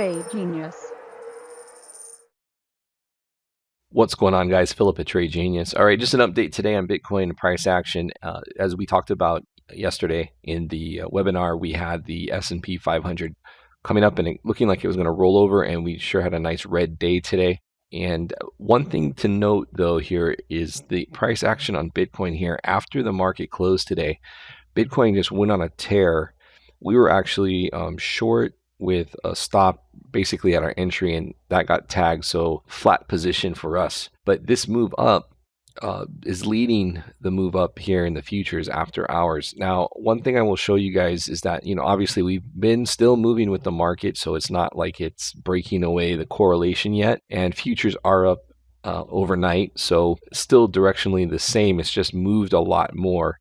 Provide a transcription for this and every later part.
Trade Genius. What's going on, guys? Philip at Trade Genius. All right, just an update today on Bitcoin and price action. As we talked about yesterday in the webinar, we had the S&P 500 coming up and looking like it was going to roll over, and we sure had a nice red day today. And one thing to note, though, here is the price action on Bitcoin here after the market closed today. Bitcoin just went on a tear. We were actually short with a stop basically at our entry, and that got tagged, so flat position for us. But this move up is leading the move up here in the futures after hours. Now, one thing I will show you guys is that, obviously we've been still moving with the market, so it's not like it's breaking away the correlation yet, and futures are up overnight, so still directionally the same. It's just moved a lot more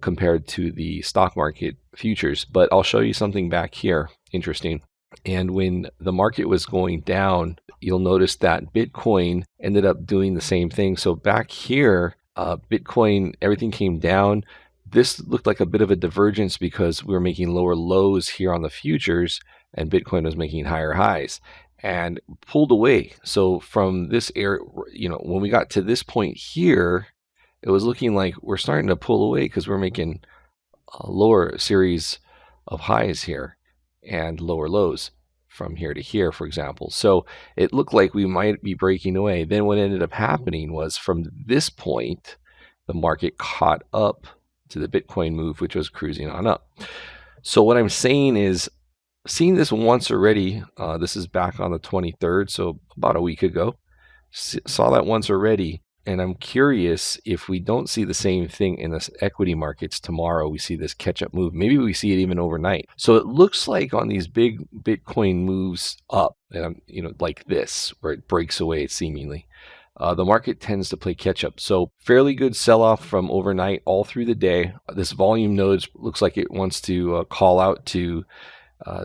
compared to the stock market futures. But I'll show you something back here interesting. And when the market was going down, you'll notice that Bitcoin ended up doing the same thing. So back here, Bitcoin, everything came down. This looked like a bit of a divergence because we were making lower lows here on the futures and Bitcoin was making higher highs and pulled away. So from this area, when we got to this point here, it was looking like we're starting to pull away because we're making a lower series of highs here and lower lows from here to here, for example. So it looked like we might be breaking away. Then what ended up happening was from this point, the market caught up to the Bitcoin move, which was cruising on up. So what I'm saying is, seeing this once already, this is back on the 23rd, so about a week ago, saw that once already. And I'm curious if we don't see the same thing in the equity markets tomorrow. We see this catch-up move. Maybe we see it even overnight. So it looks like on these big Bitcoin moves up, and like this, where it breaks away seemingly, the market tends to play catch-up. So fairly good sell-off from overnight all through the day. This volume node looks like it wants to call out to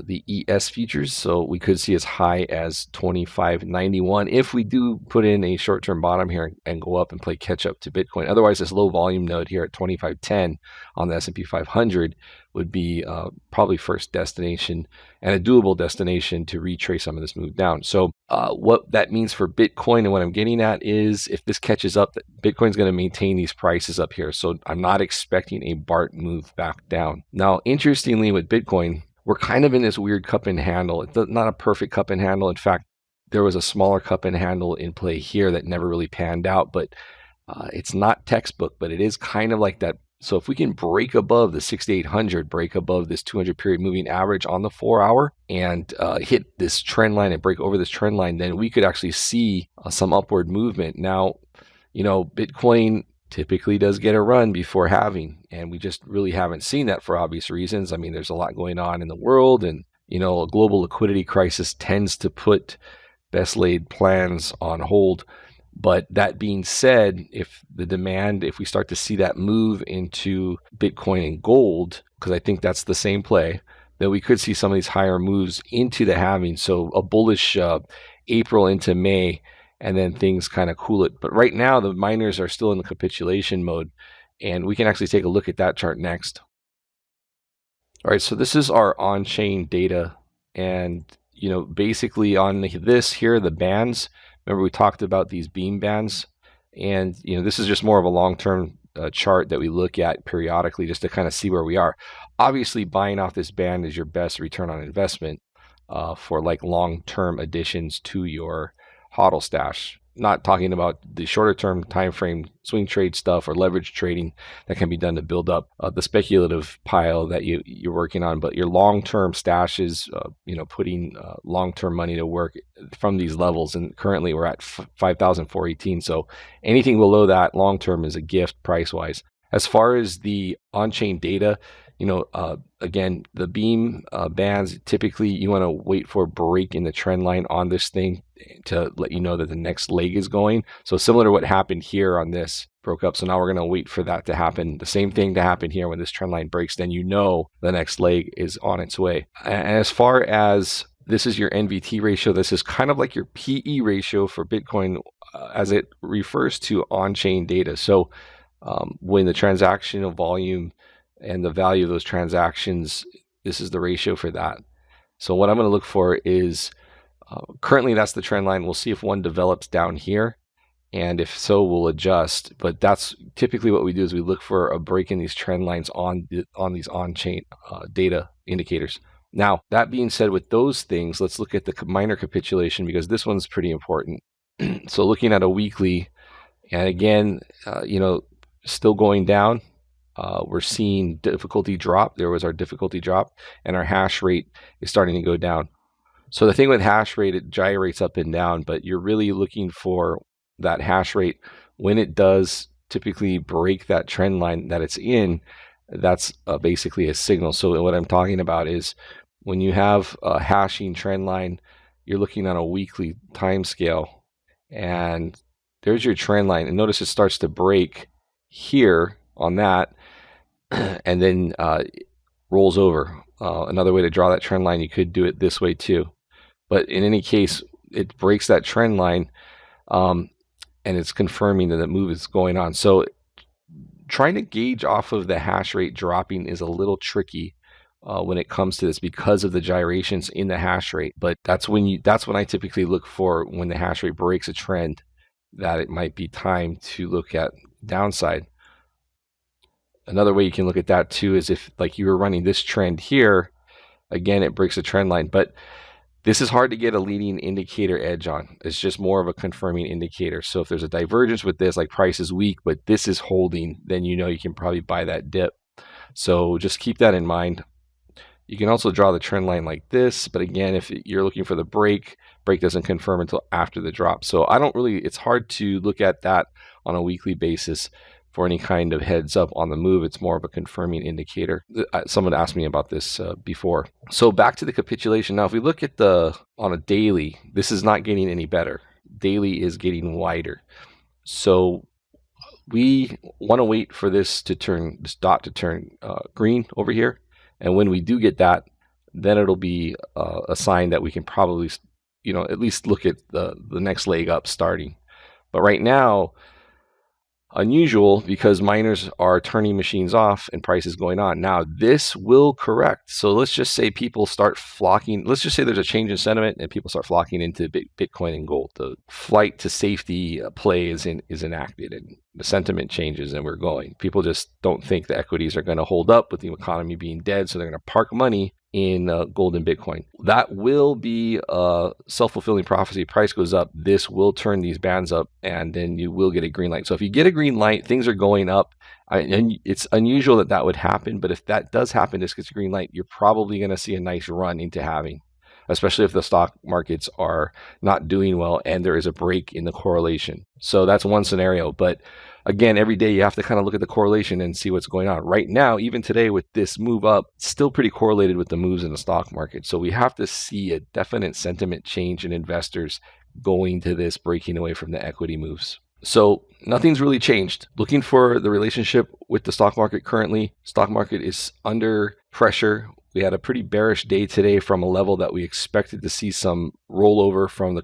the ES futures, so we could see as high as 25.91 if we do put in a short-term bottom here and go up and play catch-up to Bitcoin. Otherwise, this low volume node here at 25.10 on the S&P 500 would be probably first destination and a doable destination to retrace some of this move down. So what that means for Bitcoin, and what I'm getting at is, if this catches up, Bitcoin's going to maintain these prices up here. So I'm not expecting a BART move back down. Now, interestingly, with Bitcoin, we're kind of in this weird cup and handle. It's not a perfect cup and handle. In fact, there was a smaller cup and handle in play here that never really panned out, but it's not textbook, but it is kind of like that. So if we can break above the 6,800, break above this 200 period moving average on the 4 hour and hit this trend line and break over this trend line, then we could actually see some upward movement. Now, Bitcoin typically does get a run before halving, and we just really haven't seen that for obvious reasons. I mean, there's a lot going on in the world, and a global liquidity crisis tends to put best laid plans on hold. But that being said, if we start to see that move into Bitcoin and gold, because I think that's the same play, then we could see some of these higher moves into the halving. So a bullish April into May, and then things kind of cool it. But right now, the miners are still in the capitulation mode, and we can actually take a look at that chart next. All right, so this is our on-chain data, and basically on this here, the bands. Remember, we talked about these beam bands, and this is just more of a long-term chart that we look at periodically just to kind of see where we are. Obviously, buying off this band is your best return on investment for like long-term additions to your HODL stash. Not talking about the shorter term time frame swing trade stuff or leverage trading that can be done to build up the speculative pile that you're working on, but your long-term stashes, putting long-term money to work from these levels. And currently we're at 5,418. So anything below that long-term is a gift price-wise. As far as the on-chain data, again, the beam bands, typically you want to wait for a break in the trend line on this thing to let you know that the next leg is going. So similar to what happened here on this, broke up. So now we're going to wait for that to happen. The same thing to happen here when this trend line breaks, then the next leg is on its way. And as far as this is your NVT ratio, this is kind of like your PE ratio for Bitcoin as it refers to on-chain data. So when the transactional volume and the value of those transactions, this is the ratio for that. So what I'm going to look for is Currently, that's the trend line. We'll see if one develops down here. And if so, we'll adjust. But that's typically what we do is we look for a break in these trend lines on these on-chain data indicators. Now, that being said, with those things, let's look at the minor capitulation because this one's pretty important. So looking at a weekly, and again, still going down. We're seeing difficulty drop. There was our difficulty drop, and our hash rate is starting to go down. So the thing with hash rate, it gyrates up and down, but you're really looking for that hash rate when it does typically break that trend line that it's in. That's basically a signal. So what I'm talking about is when you have a hashing trend line, you're looking on a weekly time scale, and there's your trend line. And notice it starts to break here on that, and then rolls over. Another way to draw that trend line, you could do it this way too. But in any case, it breaks that trend line, and it's confirming that the move is going on. So trying to gauge off of the hash rate dropping is a little tricky when it comes to this because of the gyrations in the hash rate. But that's when I typically look for when the hash rate breaks a trend, that it might be time to look at downside. Another way you can look at that too is if like you were running this trend here, again, it breaks a trend line. But this is hard to get a leading indicator edge on. It's just more of a confirming indicator. So if there's a divergence with this, like price is weak, but this is holding, then you can probably buy that dip. So just keep that in mind. You can also draw the trend line like this, but again, if you're looking for the break doesn't confirm until after the drop. So it's hard to look at that on a weekly basis for any kind of heads up on the move. It's more of a confirming indicator. Someone asked me about this before. So back to the capitulation. Now, if we look at on a daily, this is not getting any better. Daily is getting wider. So we want to wait for this dot to turn green over here. And when we do get that, then it'll be a sign that we can probably, at least look at the next leg up starting. But right now, unusual because miners are turning machines off and price is going on. Now, this will correct. So let's just say people start flocking. Let's just say there's a change in sentiment and people start flocking into Bitcoin and gold. The flight to safety play is enacted and the sentiment changes and we're going. People just don't think the equities are going to hold up with the economy being dead. So they're going to park money in gold and Bitcoin. That will be a self-fulfilling prophecy. Price goes up, this will turn these bands up, and then you will get a green light. So if you get a green light, things are going up. And it's unusual that would happen, but if that does happen, this gets a green light, you're probably going to see a nice run into halving, especially if the stock markets are not doing well and there is a break in the correlation. So that's one scenario. But again, every day you have to kind of look at the correlation and see what's going on. Right now, even today with this move up, still pretty correlated with the moves in the stock market. So we have to see a definite sentiment change in investors going to this, breaking away from the equity moves. So nothing's really changed. Looking for the relationship with the stock market currently. Stock market is under pressure. We had a pretty bearish day today from a level that we expected to see some rollover from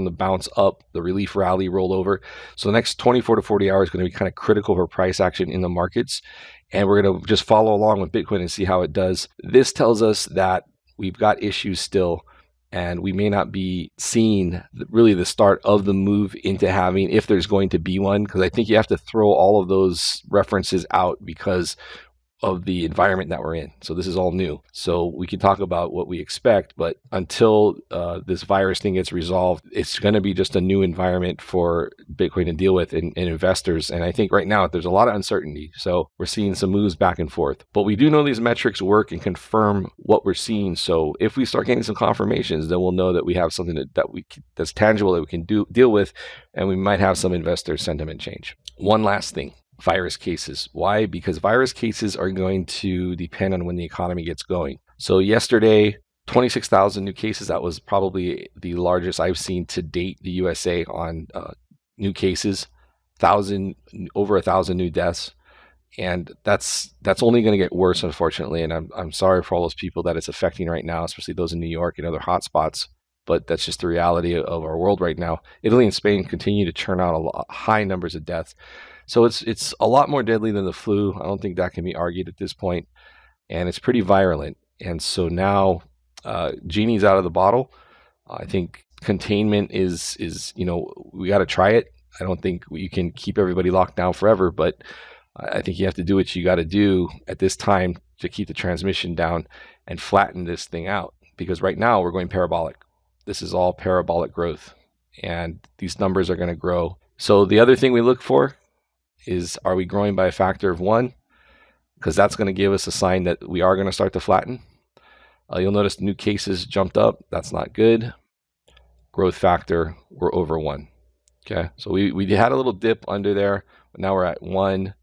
the bounce up, the relief rally rollover. So the next 24 to 40 hours is going to be kind of critical for price action in the markets. And we're going to just follow along with Bitcoin and see how it does. This tells us that we've got issues still, and we may not be seeing really the start of the move into halving if there's going to be one, because I think you have to throw all of those references out because of the environment that we're in. So this is all new. So we can talk about what we expect, but until this virus thing gets resolved, it's going to be just a new environment for Bitcoin to deal with and investors. And I think right now there's a lot of uncertainty. So we're seeing some moves back and forth, but we do know these metrics work and confirm what we're seeing. So if we start getting some confirmations, then we'll know that we have something that's tangible that we can deal with, and we might have some investor sentiment change. One last thing. Virus cases. Why? Because virus cases are going to depend on when the economy gets going. So yesterday, 26,000 new cases. That was probably the largest I've seen to date the USA on new cases. Over 1,000 new deaths. And that's only going to get worse, unfortunately. And I'm sorry for all those people that it's affecting right now, especially those in New York and other hotspots. But that's just the reality of our world right now. Italy and Spain continue to churn out high numbers of deaths. So it's a lot more deadly than the flu. I don't think that can be argued at this point. And it's pretty virulent. And so now genie's out of the bottle. I think containment is we got to try it. I don't think you can keep everybody locked down forever, but I think you have to do what you got to do at this time to keep the transmission down and flatten this thing out. Because right now we're going parabolic. This is all parabolic growth, and these numbers are going to grow. So the other thing we look for is, are we growing by a factor of 1? Because that's going to give us a sign that we are going to start to flatten. You'll notice new cases jumped up. That's not good. Growth factor, we're over 1. Okay, so we had a little dip under there, but now we're at 1,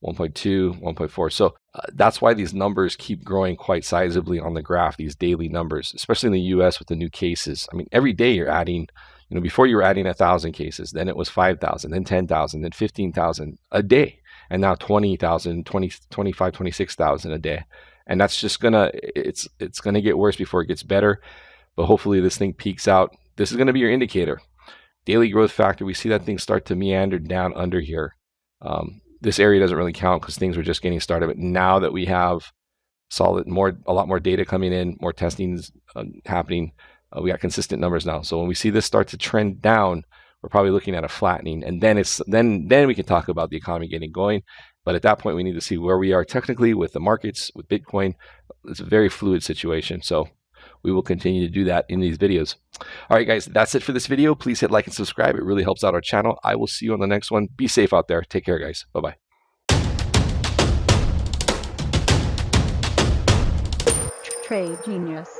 1.2, 1.4. So that's why these numbers keep growing quite sizably on the graph, these daily numbers, especially in the US with the new cases. I mean, every day you're adding, before you were adding 1,000 cases, then it was 5,000, then 10,000, then 15,000 a day. And now 20,000, 25, 26,000 a day. And that's just it's going to get worse before it gets better. But hopefully this thing peaks out. This is going to be your indicator. Daily growth factor, we see that thing start to meander down under here. This area doesn't really count because things were just getting started. But now that we have a lot more data coming in, more testing happening, we got consistent numbers now. So when we see this start to trend down, we're probably looking at a flattening, and then we can talk about the economy getting going. But at that point, we need to see where we are technically with the markets, with Bitcoin. It's a very fluid situation. So we will continue to do that in these videos. All right, guys, that's it for this video. Please hit like and subscribe. It really helps out our channel. I will see you on the next one. Be safe out there. Take care, guys. Bye-bye. Trade Genius.